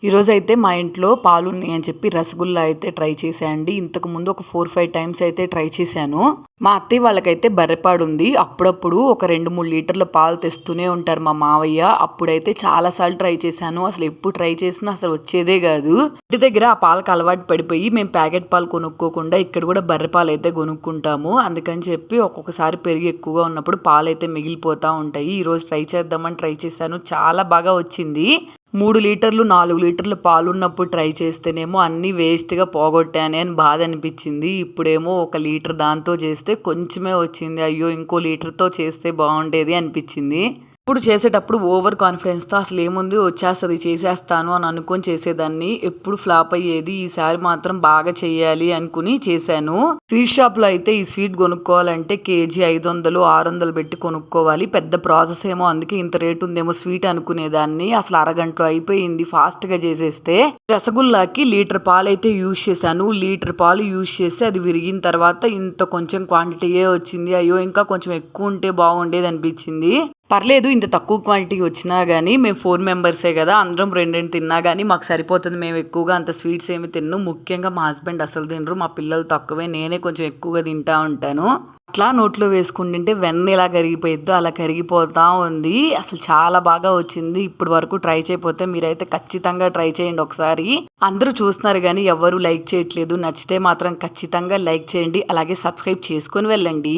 ఈరోజైతే మా ఇంట్లో పాలున్నాయని చెప్పి రసగుల్లా అయితే ట్రై చేశా అండి. ఇంతకుముందు ఒక 4, 5 టైమ్స్ అయితే ట్రై చేశాను. మా అత్తయ్య వాళ్ళకైతే బర్రెపాడుంది. అప్పుడప్పుడు ఒక 2, 3 లీటర్ల పాలు తెస్తూనే ఉంటారు మా మావయ్య. అప్పుడైతే చాలా సార్లు ట్రై చేశాను. అసలు ఎప్పుడు ట్రై చేసినా అసలు వచ్చేదే కాదు. ఇంటి దగ్గర ఆ పాలకు అలవాటు పడిపోయి మేము ప్యాకెట్ పాలు కొనుక్కోకుండా ఇక్కడ కూడా బర్రె పాలు అయితే కొనుక్కుంటాము. అందుకని చెప్పి ఒక్కొక్కసారి పెరుగు ఎక్కువగా ఉన్నప్పుడు పాలు అయితే మిగిలిపోతూ ఉంటాయి. ఈరోజు ట్రై చేద్దామని ట్రై చేశాను. చాలా బాగా వచ్చింది. 3 లీటర్లు 4 లీటర్లు పాలున్నప్పుడు ట్రై చేస్తేనేమో అన్నీ వేస్ట్‌గా పోగొట్టానే అని బాధ అనిపించింది. ఇప్పుడేమో 1 లీటర్ దాంతో చేస్తే కొంచెమే వచ్చింది. అయ్యో! ఇంకో లీటర్‌తో చేస్తే బాగుండేది అనిపించింది. ఇప్పుడు చేసేటప్పుడు ఓవర్ కాన్ఫిడెన్స్‌తో అసలు ఏముంది వచ్చేస్తది చేసేస్తాను అని అనుకోని చేసేదాన్ని. ఎప్పుడు ఫ్లాప్ అయ్యేది. ఈసారి మాత్రం బాగా చేయాలి అనుకుని చేశాను. స్వీట్ షాప్‌లో అయితే ఈ స్వీట్ కొనుక్కోవాలంటే కేజీ 500, 600 పెట్టి కొనుక్కోవాలి. పెద్ద ప్రాసెస్ ఏమో అందుకే ఇంత రేట్ ఉందేమో స్వీట్ అనుకునేదాన్ని. అసలు అరగంటలో అయిపోయింది ఫాస్ట్‌గా చేసేస్తే. రసగుల్లాకి లీటర్ పాలైతే యూజ్ చేశాను. లీటర్ పాలు యూజ్ చేస్తే అది విరిగిన తర్వాత ఇంత కొంచెం క్వాంటిటీయే వచ్చింది. అయ్యో! ఇంకా కొంచెం ఎక్కువ ఉంటే బాగుండేది అనిపించింది. పర్లేదు ఇంత తక్కువ క్వాంటిటీ వచ్చినా గానీ మేము 4 మెంబర్సే కదా! అందరం 2, 2 తిన్నా గానీ మాకు సరిపోతుంది. మేము ఎక్కువగా అంత స్వీట్స్ ఏమి తినను. ముఖ్యంగా మా హస్బెండ్ అసలు తినరు. మా పిల్లలు తక్కువే. నేనే కొంచెం ఎక్కువగా తింటా ఉంటాను. అట్లా నోట్లో వేసుకుంటుంటే వెన్న ఎలా కరిగిపోయిద్దో అలా కరిగిపోతా ఉంది. అసలు చాలా బాగా వచ్చింది. ఇప్పటి వరకు ట్రై చేయకపోతే మీరైతే ఖచ్చితంగా ట్రై చేయండి ఒకసారి. అందరూ చూస్తున్నారు గానీ ఎవ్వరూ లైక్ చేయట్లేదు. నచ్చితే మాత్రం ఖచ్చితంగా లైక్ చేయండి. అలాగే సబ్స్క్రైబ్ చేసుకొని వెళ్ళండి.